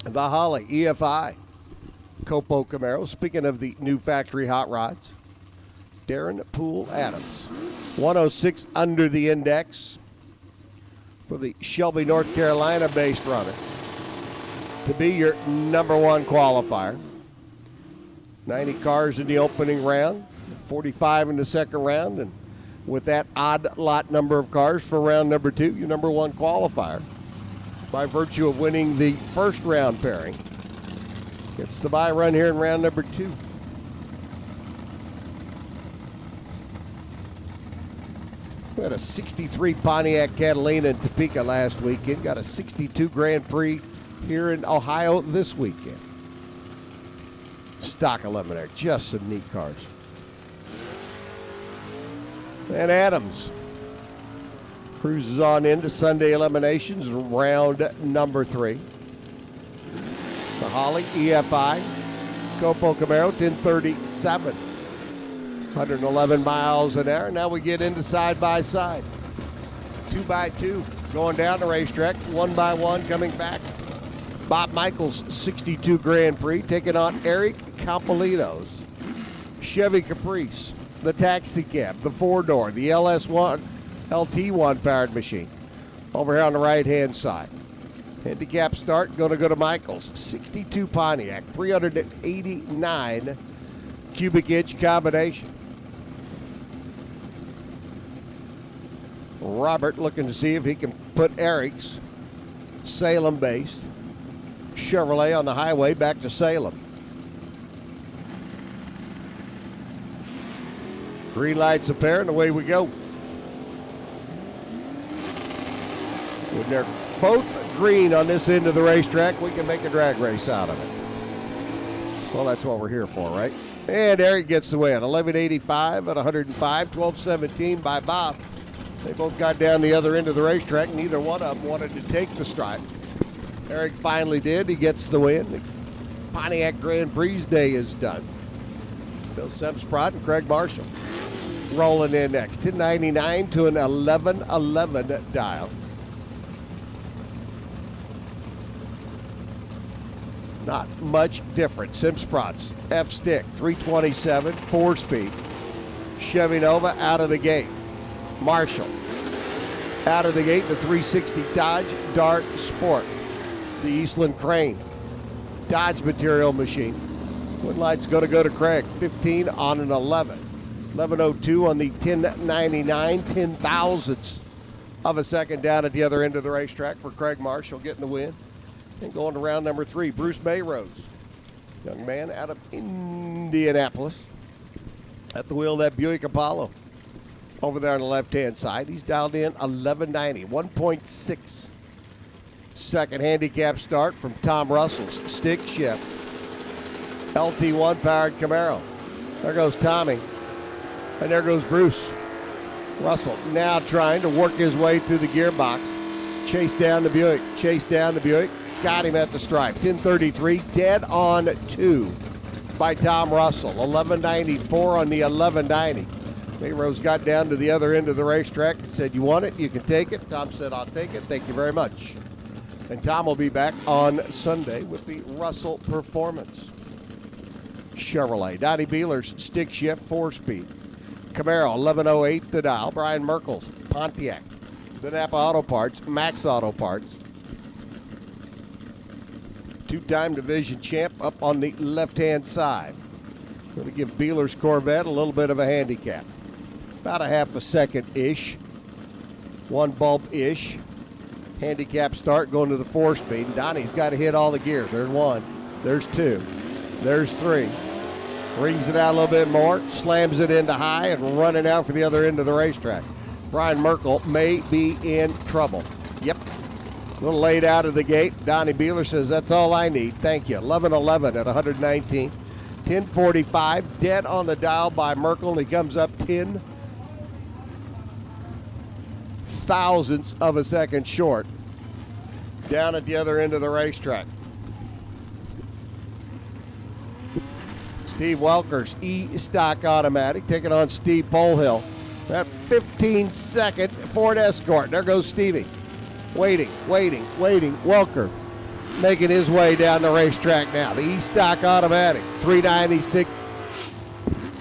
The Holly EFI Copo Camaro. Speaking of the new factory hot rods, Darren Poole Adams. 106 under the index for the Shelby, North Carolina-based runner to be your number one qualifier. 90 cars in the opening round, 45 in the second round, and with that odd lot number of cars for round number 2, your number one qualifier by virtue of winning the first round pairing. Gets the bye run here in round number 2. We had a 63 Pontiac Catalina in Topeka last weekend. Got a 62 Grand Prix here in Ohio this weekend. Stock eliminator, just some neat cars. And Adams cruises on into Sunday eliminations, round number 3. The Holly EFI Copo Camaro, 1037. 111 miles an hour. Now we get into side by side. 2x2 going down the racetrack, 1x1 coming back. Bob Michaels 62 Grand Prix taking on Eric Campolino's Chevy Caprice, the taxi cab, the 4-door, the LS1, LT1 powered machine. Over here on the right-hand side. Handicap start, going to go to Michaels. 62 Pontiac, 389 cubic inch combination. Robert looking to see if he can put Eric's Salem-based Chevrolet on the highway back to Salem. Green lights apparent, and away we go. When they're both green on this end of the racetrack, we can make a drag race out of it. Well, that's what we're here for, right? And Eric gets the win. 1185 at 105, 1217 by Bob. They both got down the other end of the racetrack. Neither one of them wanted to take the stripe. Eric finally did. He gets the win. The Pontiac Grand Prix day is done. Bill Semsprott and Craig Marshall rolling in next. 1099 to an 1111 dial. Not much different. Semsprott's F-stick, 327, 4-speed. Chevy Nova out of the gate. Marshall out of the gate, the 360 Dodge Dart Sport. The Eastland Crane Dodge material machine. Wind light's going to go to Craig. 15 on an 11. 11:02 on the 1099, 10 thousandths of a second down at the other end of the racetrack for Craig Marshall getting the win. And going to round number 3, Bruce Mayrose, young man out of Indianapolis, at the wheel of that Buick Apollo. Over there on the left-hand side, he's dialed in 1190, 1.6 second handicap start from Tom Russell's stick shift LT1 powered Camaro. There goes Tommy, and there goes Bruce. Russell now trying to work his way through the gearbox. Chase down the Buick, got him at the stripe. 1033, dead on 2 by Tom Russell. 1194 on the 1190. Mayrose got down to the other end of the racetrack and said, "You want it? You can take it." Tom said, "I'll take it. Thank you very much." And Tom will be back on Sunday with the Russell Performance Chevrolet. Donnie Beeler's stick shift 4-speed. Camaro, 1108 the dial. Brian Merkel's Pontiac. The Napa Auto Parts, Max Auto Parts. Two-time division champ up on the left-hand side. Going to give Beeler's Corvette a little bit of a handicap. About a half a second-ish. 1 bulb-ish. Handicap start going to the 4-speed. Donnie's got to hit all the gears. There's 1. There's 2. There's 3. Brings it out a little bit more. Slams it into high and running out for the other end of the racetrack. Brian Merkel may be in trouble. Yep. A little late out of the gate. Donnie Beeler says, "That's all I need. Thank you." 1111 at 119. 1045, dead on the dial by Merkel, and he comes up 10 thousandths of a second short down at the other end of the racetrack. Steve Welker's E-Stock Automatic taking on Steve Polhill. That 15-second Ford Escort. There goes Stevie. Waiting. Welker making his way down the racetrack now. The E-Stock Automatic, 396,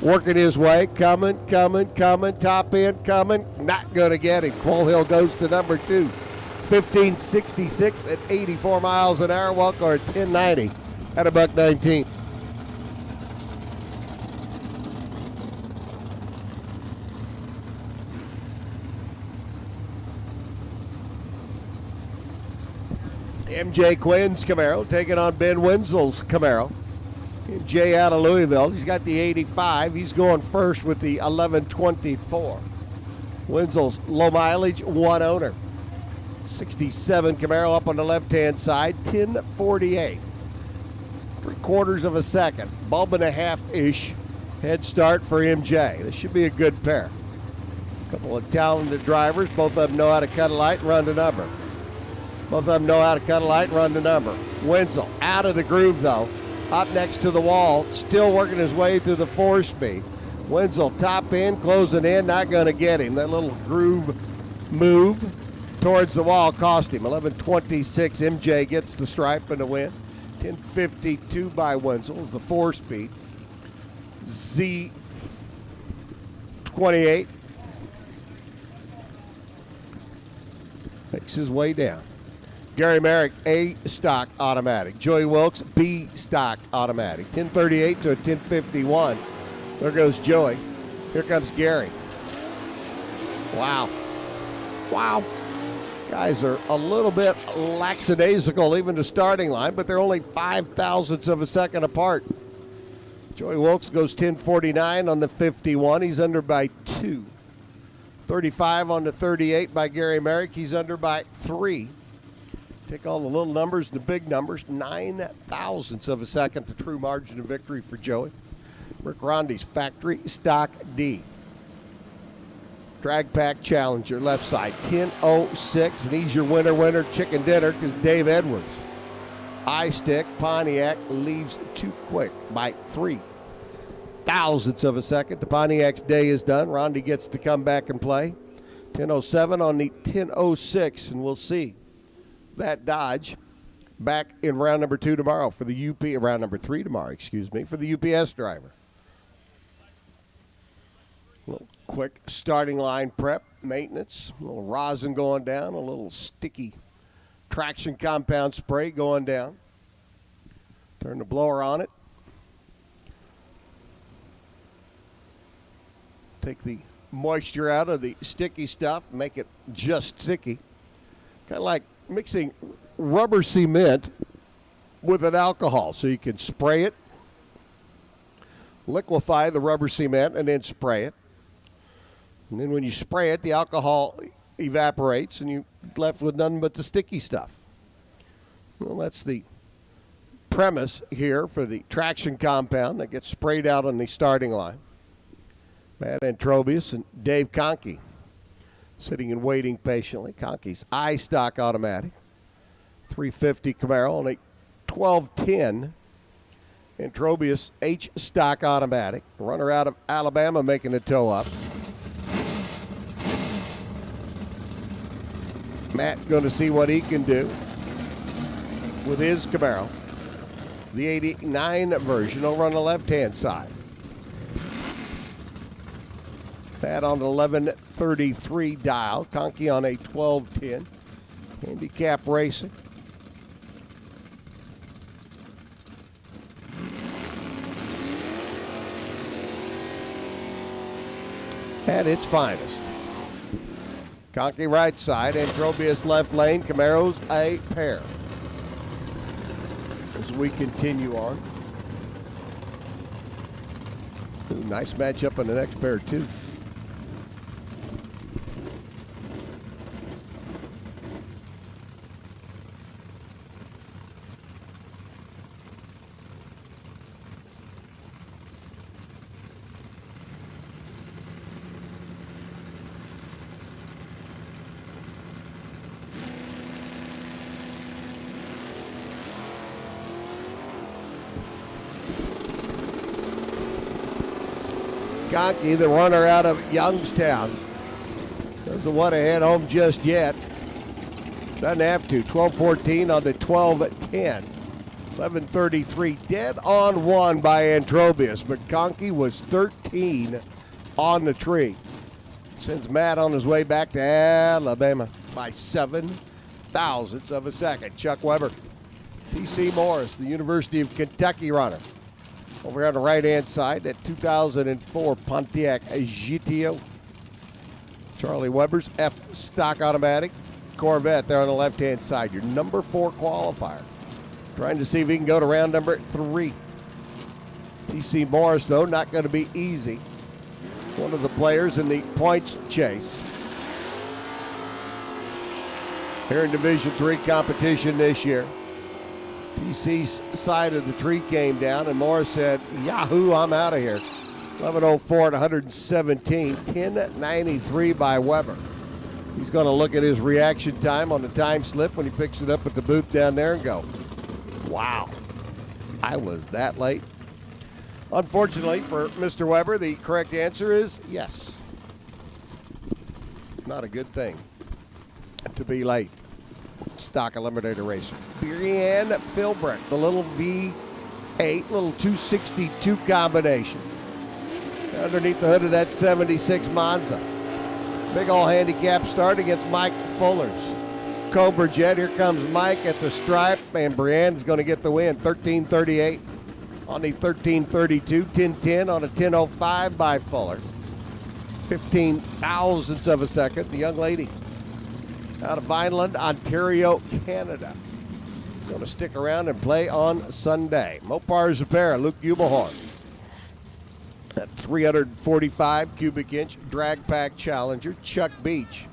working his way, coming, top end coming, not going to get him. Quoll Hill goes to number 2, 1566 at 84 miles an hour, Welker at 1090 at $1.19. MJ Quinn's Camaro taking on Ben Wenzel's Camaro. MJ out of Louisville. He's got the 85. He's going first with the 1124. Wenzel's low mileage, one owner. 67 Camaro up on the left-hand side, 1048. 3/4 of a second. Bulb and a half-ish head start for MJ. This should be a good pair. A couple of talented drivers. Both of them know how to cut a light and run the number. Both of them know how to cut a light and run the number. Wenzel out of the groove, though. Up next to the wall, still working his way through the 4-speed. Wenzel top end, closing in, not going to get him. That little groove move towards the wall cost him. 11:26, MJ gets the stripe and the win. 10:52 by Wenzel is the 4-speed. Z28 makes his way down. Gary Merrick, A-Stock Automatic. Joey Wilkes, B-Stock Automatic. 10:38 to a 10:51. There goes Joey. Here comes Gary. Wow. Guys are a little bit lackadaisical, even the starting line, but they're only 0.005 of a second apart. Joey Wilkes goes 10:49 on the 51. He's under by 2. 35 on the 38 by Gary Merrick. He's under by 3. Take all the little numbers, the big numbers, 0.009 of a second, the true margin of victory for Joey. Rick Rondi's Factory Stock D. Drag Pack Challenger, left side, 10:06, and he's your winner, chicken dinner, because Dave Edwards. I-Stick, Pontiac leaves too quick by 0.003 of a second. The Pontiac's day is done. Rondi gets to come back and play. 10:07 on the 10:06, and we'll see that Dodge back in round number 2 tomorrow for the round number 3 tomorrow, for the UPS driver. A little quick starting line prep, maintenance, a little rosin going down, a little sticky traction compound spray going down. Turn the blower on it. Take the moisture out of the sticky stuff, make it just sticky. Kind of like mixing rubber cement with an alcohol. So you can spray it, liquefy the rubber cement, and then spray it. And then when you spray it, the alcohol evaporates, and you're left with nothing but the sticky stuff. Well, that's the premise here for the traction compound that gets sprayed out on the starting line. Matt Antrobius and Dave Conkey sitting and waiting patiently. Conkey's I-Stock Automatic. 350 Camaro, only 1210. Antrobius H-Stock Automatic. Runner out of Alabama making a toe up. Matt going to see what he can do with his Camaro. The 89 version over on the left-hand side. That on the 1133 dial. Conkey on a 1210. Handicap racing. At its finest. Conkey right side, Antrobius left lane, Camaro's a pair. As we continue on. Ooh, nice matchup on the next pair too. Conkey, the runner out of Youngstown, doesn't want to head home just yet. Doesn't have to. 12-14 on the 12-10. 11:33, dead on one by Antrobius. McConkey was 13 on the tree. Sends Matt on his way back to Alabama by 7 thousandths of a second. Chuck Weber. T.C. Morris, the University of Kentucky runner. Over on the right-hand side, that 2004 Pontiac GTO. Charlie Weber's F stock automatic Corvette there on the left-hand side. Your number 4 qualifier. Trying to see if he can go to round number 3. T.C. Morris, though, not going to be easy. One of the players in the points chase. Here in Division III competition this year. TC's side of the tree came down, and Morris said, Yahoo, I'm out of here. 11:04 at 117, 10:93 by Weber. He's going to look at his reaction time on the time slip when he picks it up at the booth down there and go, wow, I was that late. Unfortunately for Mr. Weber, the correct answer is yes. Not a good thing to be late. Stock eliminator racer. Brianne Philbrick, the little V8, little 262 combination. Underneath the hood of that 76 Monza. Big old handicap start against Mike Fuller's Cobra Jet. Here comes Mike at the stripe, and Brianne's going to get the win. 13:38 on the 13:32, 10:10 on a 10:05 by Fuller. 15 thousandths of a second. The young lady out of Vineland, Ontario, Canada. Going to stick around and play on Sunday. Mopar Zapera, Luke Umahorn. That 345 cubic inch drag pack Challenger. Chuck Beach,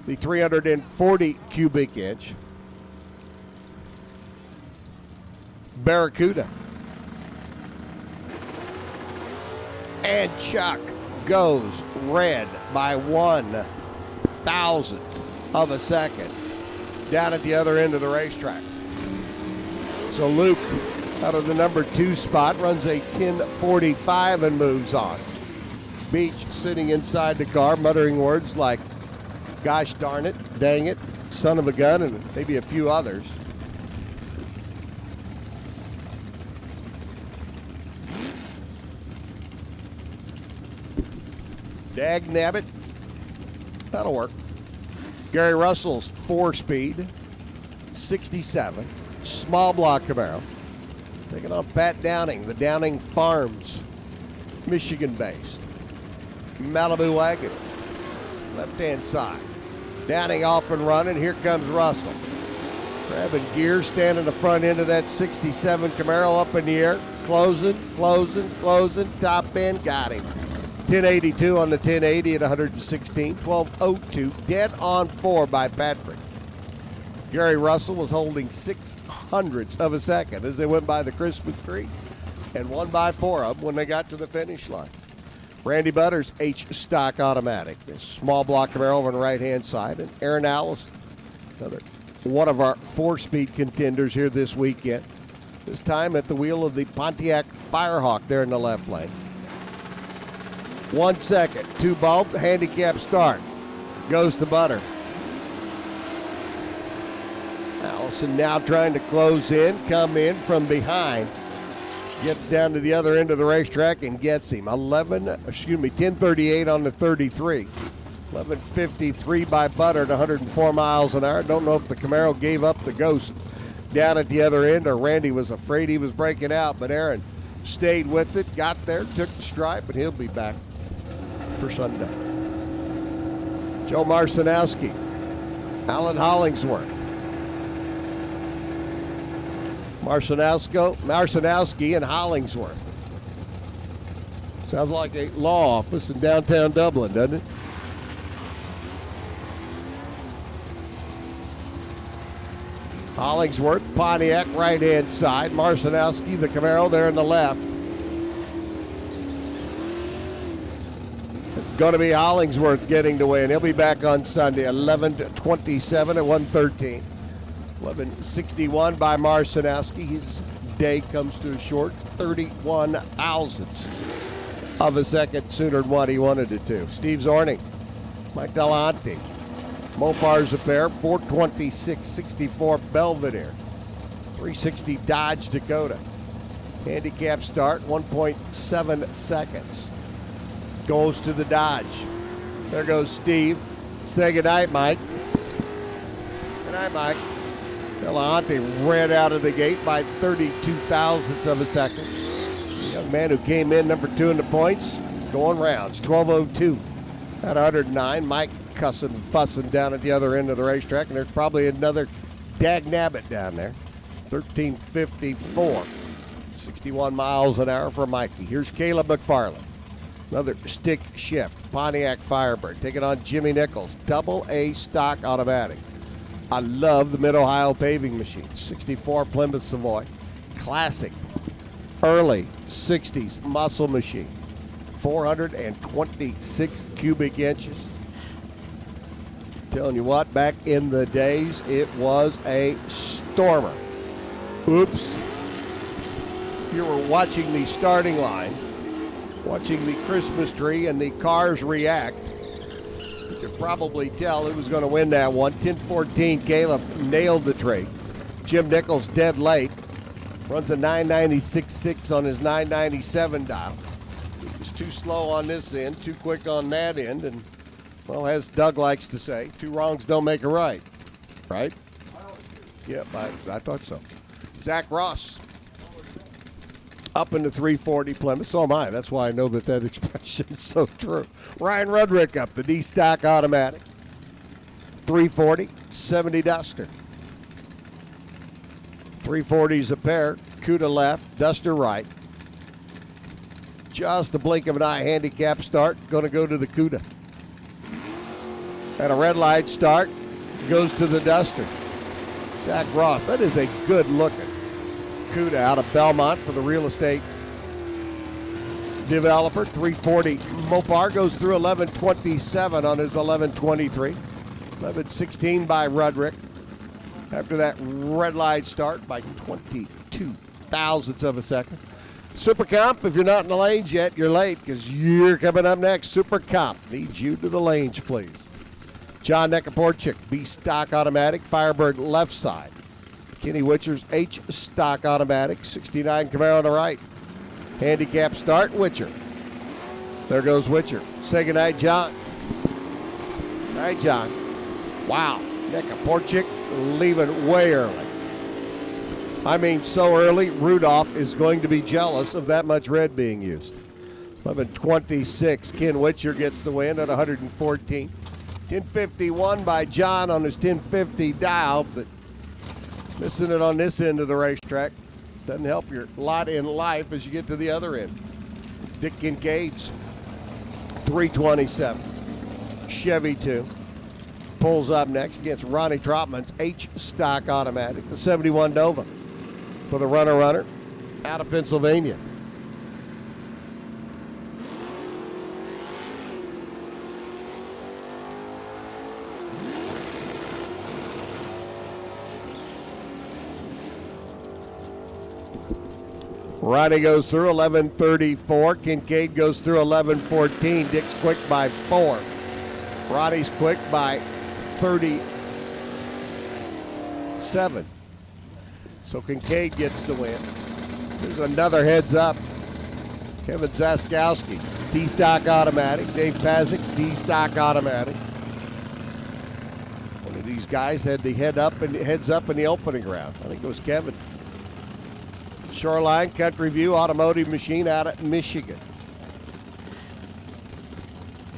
the 340 cubic inch Barracuda. And Chuck goes red by 1 thousandth of a second down at the other end of the racetrack. So Luke, out of the number 2 spot, runs a 10:45 and moves on. Beach sitting inside the car, muttering words like, gosh darn it, dang it, son of a gun, and maybe a few others. Dag nabbit. That'll work. Gary Russell's 4-speed, 67, small block Camaro. Taking on Pat Downing, the Downing Farms, Michigan-based. Malibu wagon, left-hand side. Downing off and running. Here comes Russell. Grabbing gear, standing the front end of that 67 Camaro up in the air. Closing, top end, got him. 1082 on the 1080 at 116, 1202, dead on 4 by Patrick. Gary Russell was holding 0.06 of a second as they went by the Christmas tree, and 1 by 4 of them when they got to the finish line. Randy Butters, H stock automatic, a small block Camaro over on the right-hand side, and Aaron Allison, another one of our 4-speed contenders here this weekend. This time at the wheel of the Pontiac Firehawk there in the left lane. 1 second, 2 bulb, handicap start. Goes to Butter. Allison now trying to close in, come in from behind. Gets down to the other end of the racetrack and gets him. 10:38 on the 33. 11:53 by Butter at 104 miles an hour. Don't know if the Camaro gave up the ghost down at the other end or Randy was afraid he was breaking out, but Aaron stayed with it, got there, took the stripe, and he'll be back for Sunday. Joe Marcinowski, Alan Hollingsworth. Marcinowski and Hollingsworth. Sounds like a law office in downtown Dublin, doesn't it? Hollingsworth, Pontiac, right-hand side. Marcinowski, the Camaro there in the left. It's going to be Hollingsworth getting the win. He'll be back on Sunday, 11:27 at 113. 11:61 by Marcinowski. His day comes to a short 31 thousandths of a second sooner than what he wanted it to. Steve Zorning, Mike Delonte, Mopar's a pair, 426.64 Belvedere. 360 Dodge Dakota. Handicap start, 1.7 seconds. Goes to the Dodge. There goes Steve. Say goodnight, Mike. Good night, Mike. Delahunty ran out of the gate by 32 thousandths of a second. The young man who came in number 2 in the points, going rounds, 12:02 at 109. Mike cussing and fussing down at the other end of the racetrack, and there's probably another dagnabbit down there. 13:54. 61 miles an hour for Mikey. Here's Caleb McFarland. Another stick shift. Pontiac Firebird taking on Jimmy Nichols. Double A stock automatic. I love the Mid-Ohio paving machine. 64 Plymouth Savoy. Classic. Early 60s muscle machine. 426 cubic inches. Telling you what, back in the days, it was a stormer. Oops. You were watching the starting line, watching the Christmas tree and the cars react. You could probably tell who was going to win that one. 10-14, Caleb nailed the tree. Jim Nichols dead late. Runs a 996.6 on his 997 dial. He was too slow on this end, too quick on that end, and, well, as Doug likes to say, 2 wrongs don't make a right. Right? Yep, I thought so. Zach Ross. Up into 340 Plymouth. So am I. That's why I know that expression is so true. Ryan Rudrick up the D-Stock automatic. 340, 70 Duster. 340s a pair. Cuda left, Duster right. Just a blink of an eye handicap start. Going to go to the Cuda. And a red light start goes to the Duster. Zach Ross. That is a good looking Cuda out of Belmont for the real estate developer. 340 Mopar goes through 11:27 on his 11:23. 11:16 by Rudrick. After that red light start by 22 thousandths of a second. Super Comp, if you're not in the lanes yet, you're late because you're coming up next. Super Comp needs you to the lanes, please. John Nekaporchik, B stock automatic, Firebird left side. Kenny Witcher's H stock automatic, 69 Camaro on the right. Handicap start, Witcher. There goes Witcher. Say goodnight, John. Night, John. Wow, Nekaporchik leaving way early. I mean, so early, Rudolph is going to be jealous of that much red being used. 11:26, Ken Witcher gets the win at 114. 10:51 by John on his 1050 dial, but missing it on this end of the racetrack doesn't help your lot in life as you get to the other end. Dick Kincaid's 327. Chevy 2 pulls up next against Ronnie Trotman's H stock automatic, the 71 Nova for the runner out of Pennsylvania. Ronnie goes through 11:34. Kincaid goes through 11:14. Dick's quick by 4. Ronnie's quick by 37. So Kincaid gets the win. There's another heads up. Kevin Zaskowski, D-Stock automatic. Dave Pazik, D-Stock automatic. One of these guys had the heads up in the opening round. I think it was Kevin. Shoreline Country View Automotive Machine out of Michigan.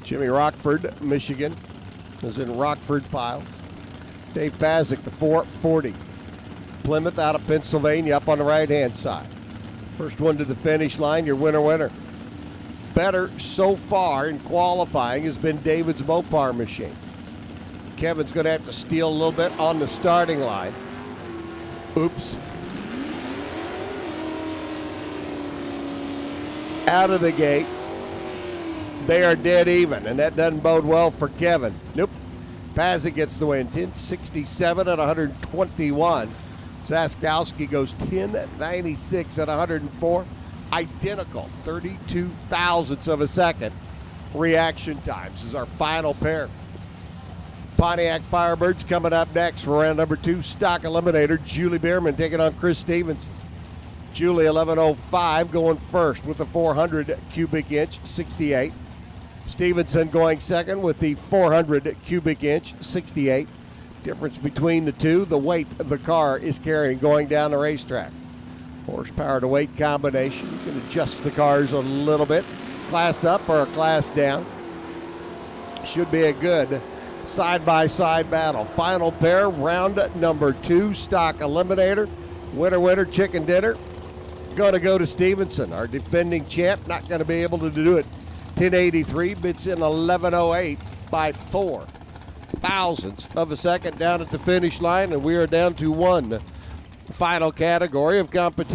Jimmy Rockford, Michigan, is in Rockford Files. Dave Pazik, the 440. Plymouth out of Pennsylvania up on the right-hand side. First one to the finish line, your winner. Better so far in qualifying has been David's Mopar machine. Kevin's going to have to steal a little bit on the starting line. Oops. Out of the gate, they are dead even, and that doesn't bode well for Kevin. Nope. Pazik gets the win, 1067 at 121. Zaskowski goes 1096 at 104. Identical, 32 thousandths of a second reaction times is our final pair. Pontiac Firebirds coming up next for round number 2. Stock Eliminator. Julie Bierman taking on Chris Stevens. Julie 11:05 going first with the 400 cubic inch 68. Stevenson going second with the 400 cubic inch 68. Difference between the two, the weight the car is carrying going down the racetrack. Horsepower to weight combination. You can adjust the cars a little bit. Class up or a class down. Should be a good side-by-side battle. Final pair, round number 2, Stock Eliminator. Winner, chicken dinner. Going to go to Stevenson, our defending champ. Not going to be able to do it. 1083, bits in 1108 by 4 thousandths of a second down at the finish line, and we are down to one final category of competition.